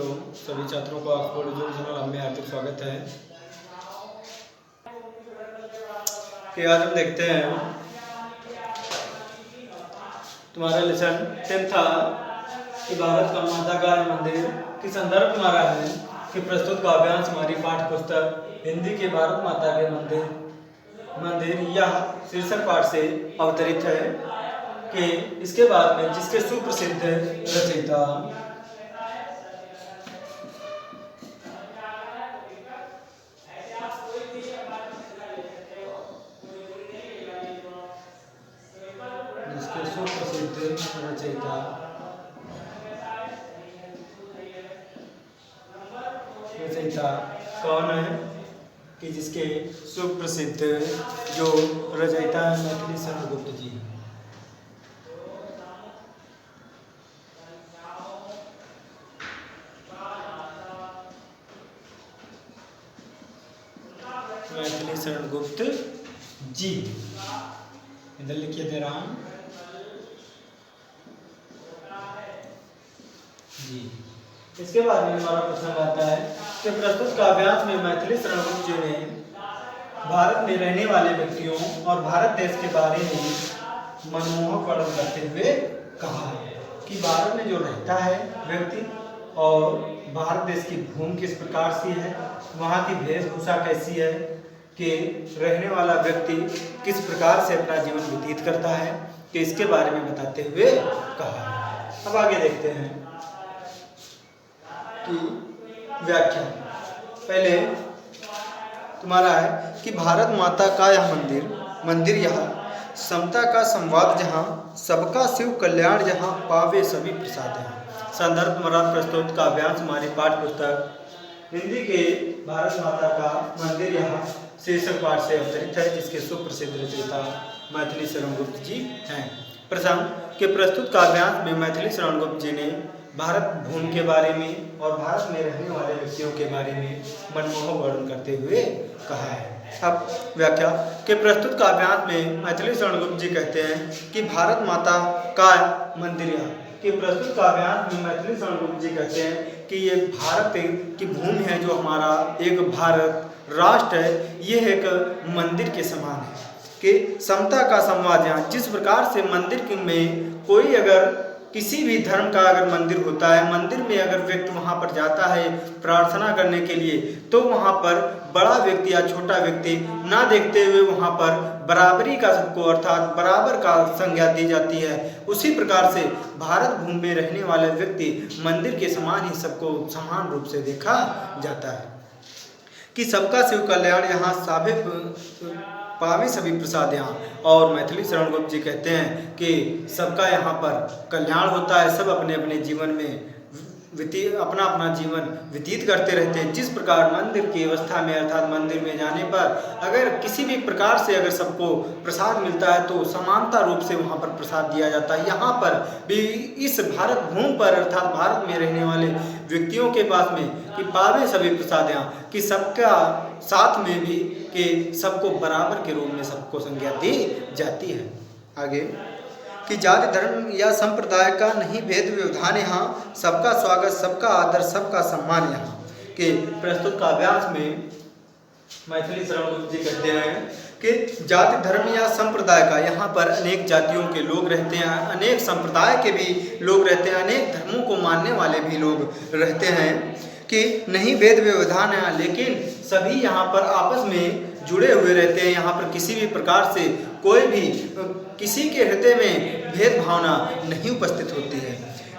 तो सभी छात्रों को ऑक्सफोर्ड एजुकेशनल में हार्दिक स्वागत है। कि आज हम देखते हैं तुम्हारा लेसन 10 था कि भारत का माता का मंदिर की संदर्भ तुम्हारा है कि प्रस्तुत काव्यांश हमारी पाठ्य पुस्तक हिंदी के भारत माता के मंदिर यह शीर्षक पाठ से अवतरित है कि इसके बाद में जिसके सुप्रसिद्ध रचयिता रचयिता कौन है कि जिसके सुप्रसिद्ध जो रचयिता है मैथिली शरण गुप्त जी। मैथिली शरण गुप्त जी इधर लिखिए दे रहा हूं जी। इसके बाद में हमारा प्रश्न आता है कि प्रस्तुत काव्यांश में मैथिली शरण गुप्त जी ने भारत में रहने वाले व्यक्तियों और भारत देश के बारे में मनमोहक वर्णन करते हुए कहा है कि भारत में जो रहता है व्यक्ति और भारत देश की भूमि किस प्रकार से है, वहाँ की वेशभूषा कैसी है, कि रहने वाला व्यक्ति किस प्रकार से अपना जीवन व्यतीत करता है, कि इसके बारे में बताते हुए कहा है। अब आगे देखते हैं कि व्याख्या पहले तुम्हारा है कि भारत माता का यह मंदिर यह समता का संवाद जहाँ सबका शिव कल्याण जहाँ पावे सभी प्रसाद है। संदर्भ तुम्हारा प्रस्तुत काव्यांश हमारी पाठ्य पुस्तक हिंदी के भारत माता का मंदिर यहाँ शीर्षक पाठ से अवतरित है जिसके सुप्रसिद्ध रचयिता मैथिली शरण गुप्त जी हैं। प्रसंग के प्रस्तुत काव्यांश में मैथिली शरण गुप्त जी ने भारत भूमि के बारे में और भारत में रहने वाले व्यक्तियों के बारे में मनमोहक वर्णन करते हुए कहा है। अब व्याख्या के प्रस्तुत काव्यांश में मैथिली शरण गुप्त जी कहते हैं कि भारत माता का मंदिर कि प्रस्तुत काव्यांश में मैथिली शरण गुप्त जी कहते हैं कि ये भारत की भूमि है, जो हमारा एक भारत राष्ट्र है, ये एक मंदिर के समान है कि समता का संवाद यहाँ जिस प्रकार से मंदिर में कोई अगर किसी भी धर्म का अगर मंदिर होता है, मंदिर में अगर व्यक्ति वहाँ पर जाता है प्रार्थना करने के लिए, तो वहाँ पर बड़ा व्यक्ति या छोटा व्यक्ति ना देखते हुए वहाँ पर बराबरी का सबको अर्थात बराबर का संज्ञा दी जाती है। उसी प्रकार से भारत भूमि में रहने वाले व्यक्ति मंदिर के समान ही सबको समान रूप से देखा जाता है कि सबका शिव कल्याण यहाँ साभे पावे सभी प्रसाद यहाँ। और मैथिली शरण गुप्त जी कहते हैं कि सबका यहाँ पर कल्याण होता है, सब अपने अपने जीवन में अपना अपना जीवन व्यतीत करते रहते हैं। जिस प्रकार मंदिर की अवस्था में अर्थात मंदिर में जाने पर अगर किसी भी प्रकार से अगर सबको प्रसाद मिलता है तो समानता रूप से वहाँ पर प्रसाद दिया जाता है। यहाँ पर भी इस भारत भूमि पर अर्थात भारत में रहने वाले व्यक्तियों के पास में कि पावे सभी प्रसाद यहाँ कि सबका साथ में भी कि सबको बराबर के रूप में सबको संज्ञा दी जाती है। आगे कि जाति धर्म या संप्रदाय का नहीं भेद व्यवधान यहाँ सबका स्वागत सबका आदर सबका सम्मान यहाँ कि प्रस्तुत काव्यांश में मैथिली शरण गुप्त जी कहते हैं कि जाति धर्म या संप्रदाय का यहाँ पर अनेक जातियों के लोग रहते हैं, अनेक संप्रदाय के भी लोग रहते हैं, अनेक धर्मों को मानने वाले भी लोग रहते हैं कि नहीं भेद व्यवधान है, लेकिन सभी यहाँ पर आपस में जुड़े हुए रहते हैं। यहाँ पर किसी भी प्रकार से कोई भी किसी के हृदय में भेद भावना नहीं उपस्थित होती है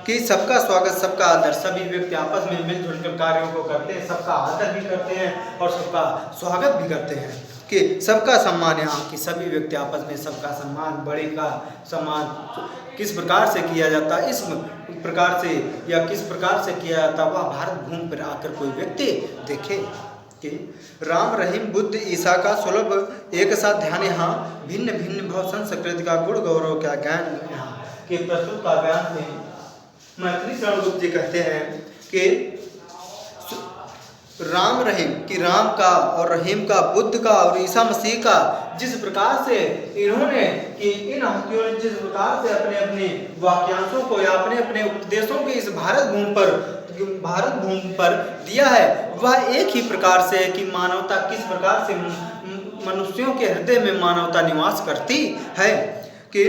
कि सबका स्वागत सबका आदर, सभी व्यक्ति आपस में मिलजुल कर कार्यों को करते हैं, सबका आदर भी करते हैं और सबका स्वागत भी करते हैं कि सबका सम्मान यहाँ कि सभी व्यक्ति आपस में सबका सम्मान, बड़े का सम्मान किस प्रकार से किया जाता है, इस प्रकार से या किस प्रकार से किया जाता वह भारत भूमि पर आकर कोई व्यक्ति देखे कि राम रहीम बुद्ध ईसा का सुलभ एक साथ ध्यान यहाँ भिन्न भिन्न भाव संस्कृति का गुण गौरव का ज्ञान यहाँ के प्रस्तुत काव्यांश में मैथिली शरण गुप्त जी कहते हैं कि राम रहीम कि राम का और रहीम का, बुद्ध का और ईसा मसीह का जिस प्रकार से इन्होंने कि इन हस्तियों ने जिस प्रकार से अपने अपने वाक्यांशों को या अपने अपने उपदेशों के इस भारत भूमि पर भारत भूमि पर दिया है वह एक ही प्रकार से है कि मानवता किस प्रकार से मनुष्यों के हृदय में मानवता निवास करती है, कि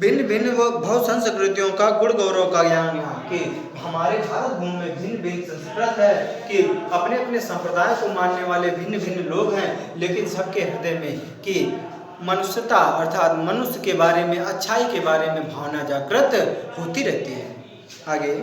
भिन्न भिन्न व बहु संस्कृतियों का गुण गौरव का ज्ञान यहाँ कि हमारे भारत भूमि में भिन्न भिन्न संस्कृत है, कि अपने अपने संप्रदाय को मानने वाले भिन्न भिन्न लोग हैं, लेकिन सबके हृदय में कि मनुष्यता अर्थात मनुष्य के बारे में, अच्छाई के बारे में भावना जागृत होती रहती है। आगे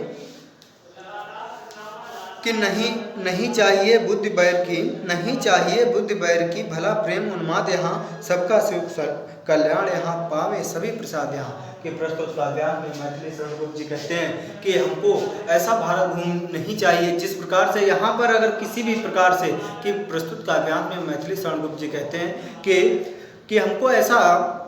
कि नहीं चाहिए बुद्धि बैर की, नहीं चाहिए बुद्धि बैर की, भला प्रेम उन्माद यहाँ सबका सुख कल्याण यहाँ पावे सभी प्रसाद यहाँ। कि प्रस्तुत काव्यान में मैथिली शरण गुप्त जी कहते हैं कि हमको ऐसा भारत भूमि नहीं चाहिए जिस प्रकार से यहाँ पर अगर किसी भी प्रकार से, कि प्रस्तुत काव्यान में मैथिली शरण गुप्त जी कहते हैं कि हमको ऐसा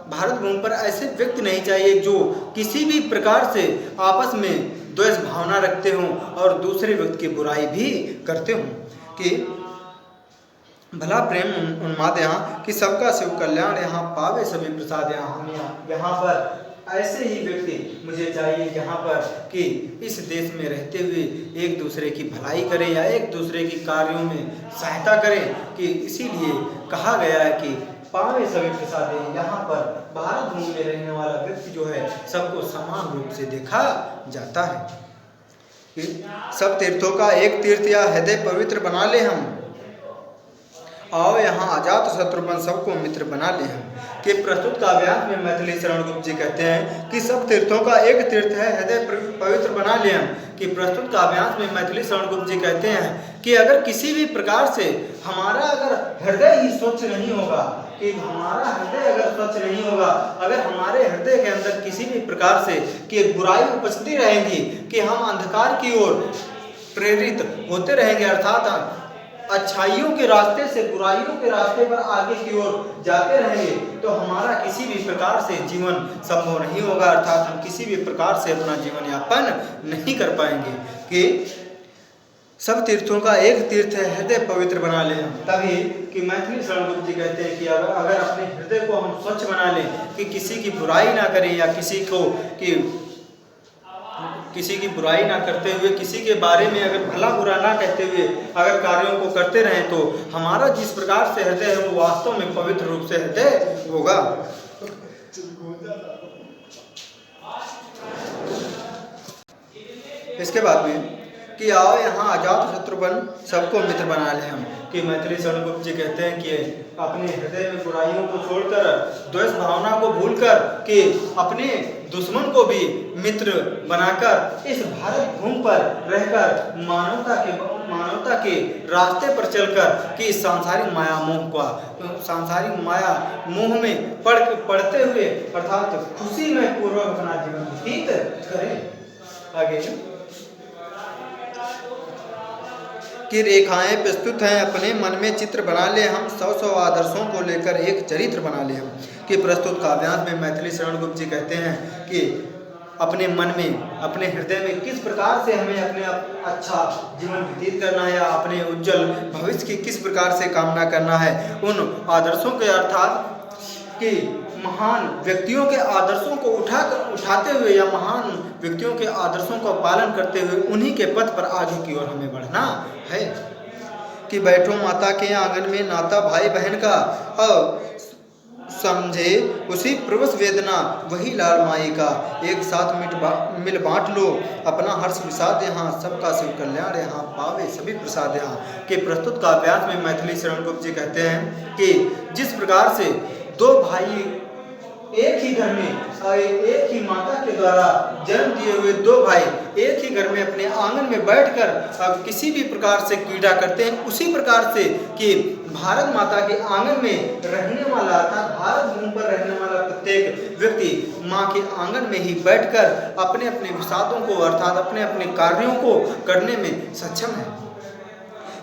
भारत भूमि पर ऐसे व्यक्ति नहीं चाहिए जो किसी भी प्रकार से आपस में द्वेष भावना रखते हों और दूसरे व्यक्ति की बुराई भी करते हों। कि भला प्रेम उन्माद यहाँ कि सबका शिव कल्याण यहाँ पावे सभी प्रसाद यहाँ। हम यहाँ पर ऐसे ही व्यक्ति मुझे चाहिए यहाँ पर कि इस देश में रहते हुए एक दूसरे की भलाई करें या एक दूसरे की कार्यों में सहायता करें, कि इसीलिए कहा गया है कि पावे सभी प्रसाद। यहाँ पर भारत भूमि में रहने वाला व्यक्ति जो है सबको समान रूप से देखा जाता है। कि सब तीर्थों का एक तीर्थ या हृदय पवित्र बना ले हम, आओ यहाँ अजात शत्रुघ्न सबको मित्र बना ले हम। कि प्रस्तुत काव्यांश में मैथिली शरण गुप्त जी कहते हैं कि सब तीर्थों का एक तीर्थ है हृदय पवित्र बना ले हम। कि प्रस्तुत काव्यांश में मैथिली शरण गुप्त जी कहते हैं कि अगर किसी भी प्रकार से हमारा अगर हृदय ही स्वच्छ नहीं होगा, कि हमारा हृदय अगर स्वच्छ नहीं होगा, अगर हमारे हृदय के अंदर किसी भी प्रकार से कि बुराई उपजती रहेगी, कि हम अंधकार की ओर प्रेरित होते रहेंगे, अर्थात अच्छाइयों के रास्ते से बुराइयों के रास्ते पर आगे की ओर जाते रहेंगे, तो हमारा किसी भी प्रकार से जीवन संभव नहीं होगा, अर्थात हम किसी भी प्रकार से अपना जीवन यापन नहीं कर पाएंगे। कि सब तीर्थों का एक तीर्थ है हृदय पवित्र बना ले हम। तभी कि मैथिली शरण गुप्त जी कहते हैं कि अगर अपने हृदय को हम स्वच्छ बना लें, कि किसी की बुराई ना करें या किसी की बुराई ना करते हुए, किसी के बारे में अगर भला बुरा ना कहते हुए अगर कार्यों को करते रहें, तो हमारा जिस प्रकार से हृदय है वो वास्तव में पवित्र रूप से हृदय होगा। इसके बाद में कि आओ यहाँ अजात शत्रुघ्न सबको मित्र बना ले हम। कि मैथिली शरण गुप्त जी कहते हैं कि अपने हृदय में बुराइयों को छोड़कर, द्वेष भावना को भूलकर, कि अपने दुश्मन को भी मित्र बनाकर इस भारत भूमि पर रहकर मानवता के रास्ते पर चलकर कि सांसारिक माया मोह का सांसारिक माया मोह में पड़ते हुए अर्थात खुशी में पूर्वक अपना जीवन व्यतीत करें। आगे की रेखाएं प्रस्तुत हैं अपने मन में चित्र बना ले हम, 100 आदर्शों को लेकर एक चरित्र बना ले हम। कि प्रस्तुत काव्यांश में मैथिली शरण गुप्त जी कहते हैं कि अपने मन में, अपने हृदय में किस प्रकार से हमें अपने अच्छा जीवन व्यतीत करना है या अपने उज्जवल भविष्य की किस प्रकार से कामना करना है, उन आदर्शों के अर्थात कि महान व्यक्तियों के आदर्शों को उठाते हुए या महान व्यक्तियों के आदर्शों का पालन करते हुए उन्हीं के पथ पर आगे की ओर हमें बढ़ना है। कि बैठो माता के आंगन में नाता भाई बहन का, और समझे उसी प्रवश वेदना वही लाल माई का, एक साथ मिल बांट लो अपना हर्ष विषाद यहाँ, सबका शिव कल्याण यहाँ पावे सभी प्रसाद यहाँ। कि प्रस्तुत काव्यांश में मैथिली शरण गुप्त जी कहते हैं कि जिस प्रकार से दो भाई एक ही घर में एक ही माता के द्वारा जन्म दिए हुए दो भाई एक ही घर में अपने आंगन में बैठकर किसी भी प्रकार से क्रीड़ा करते हैं, उसी प्रकार से कि भारत माता के आंगन में रहने वाला अर्थात भारत भूमि पर रहने वाला प्रत्येक व्यक्ति माँ के आंगन में ही बैठकर अपने अपने विषादों को अर्थात अपने अपने कार्यों को करने में सक्षम है।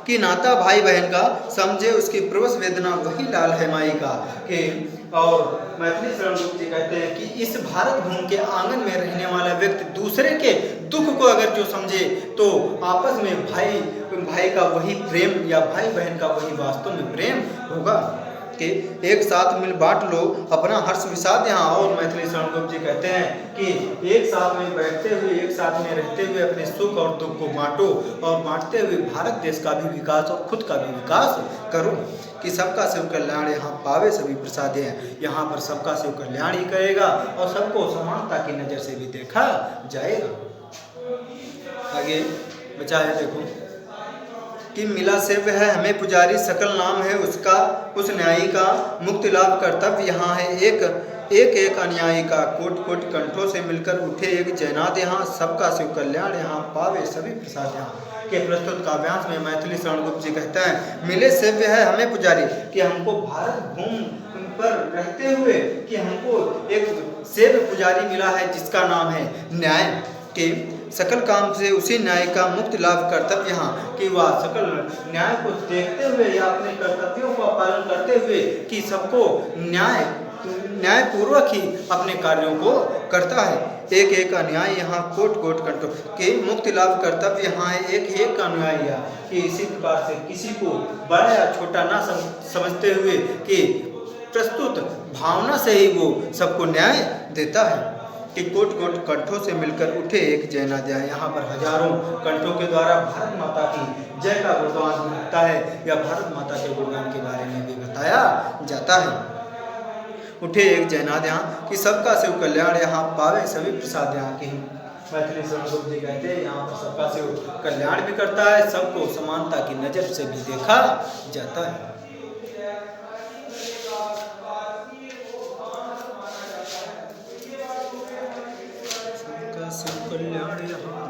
कि नाता भाई बहन का, समझे उसकी प्रवश वेदना वही लाल है माई का। कि और मैथिली शरण गुप्त जी कहते हैं कि इस भारत भूमि के आंगन में रहने वाला व्यक्ति दूसरे के दुख को अगर जो समझे, तो आपस में भाई का वही प्रेम या भाई बहन का वही वास्तव में प्रेम होगा। कि एक साथ मिल बांट लो अपना हर्ष विषाद यहाँ। और मैथिली शरण गुप्त जी कहते हैं कि एक साथ में बैठते हुए, एक साथ में रहते हुए अपने सुख और दुख को बांटो, और बांटते हुए भारत देश का भी विकास और खुद का भी विकास करो। कि सबका शिव कल्याण यहाँ पावे सभी प्रसाद हैं। यहाँ पर सबका शिव कल्याण ही करेगा और सबको समानता की नज़र से भी देखा जाएगा। आगे बचा है, देखो कि मिला सेव्य है हमें पुजारी, सकल नाम है उसका उस न्यायी का, मुक्ति लाभ कर्तव्य यहाँ है एक अनुयायी का। कोट कोट कंठों से मिलकर उठे एक जयनाद यहाँ, सबका शिव कल्याण यहाँ पावे सभी प्रसाद यहाँ। के प्रस्तुत काव्यांश में मैथिली शरण गुप्त जी कहते हैं मिले सेव्य है हमें पुजारी, कि हमको भारत भूमि पर रहते हुए कि हमको एक सेव्य पुजारी मिला है जिसका नाम है न्याय। के सकल काम से उसी न्याय का मुक्ति लाभ कर्तव्य यहाँ, कि वह सकल न्याय को देखते हुए या अपने कर्तव्यों का पालन करते हुए कि सबको न्यायपूर्वक ही अपने कार्यों को करता है। एक अनुयायी यहाँ कोट कोट कंठों के मुक्ति लाभ कर्तव्य यहाँ है एक अनुयायी यहाँ, कि इसी प्रकार से किसी को बड़ा या छोटा ना समझते हुए कि प्रस्तुत भावना से ही वो सबको न्याय देता है। कि कोट कोट कंठों से मिलकर उठे एक जयनाद है। यहाँ पर हजारों कंठों के द्वारा भारत माता की जय का गुणगान होता है या भारत माता के गुणगान के बारे में भी बताया जाता है। उठे एक जयनाद यहाँ, कि सबका शिव कल्याण यहाँ पावे सभी प्रसाद यहाँ की। मैथिली शरण गुप्त जी कहते हैं यहाँ पर सबका शिव कल्याण भी करता है, सबको समानता की नज़र से भी देखा जाता है।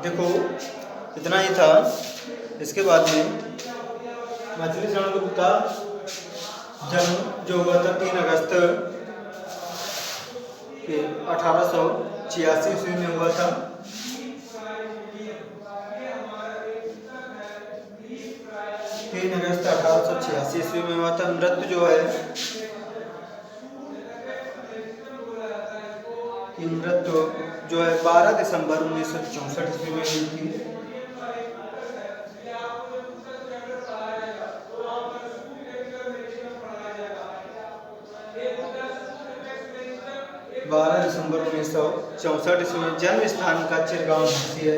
देखो इतना ही था। इसके बाद में मैथिली शरण गुप्त का जन्म जो हुआ था 3 अगस्त 1886 ईस्वी में हुआ था। अगस्त 1886 ईस्वी में हुआ था। मृत्यु जो है कि मृत्यु जो है 12 दिसंबर 1964 ईस्वी में हुई थी। दिसंबर 1964 ईस्वी में। जन्म स्थान का चिरगांव झांसी है।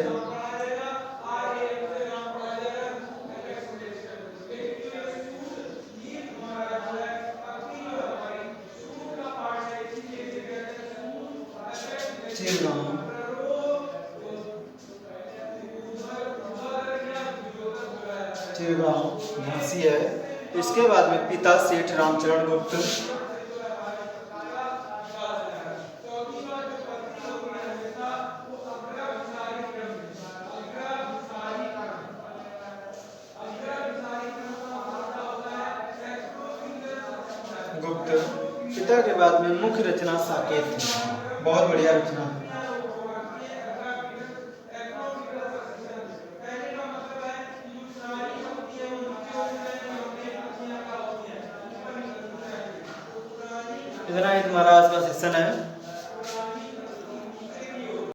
चिरगांव झांसी है। इसके बाद में पिता सेठ रामचरण गुप्त, पिता के बाद में मुख्य रचना साकेत थी। बहुत बढ़िया रचना है। इतना ही तुम्हारा आज का सेशन है।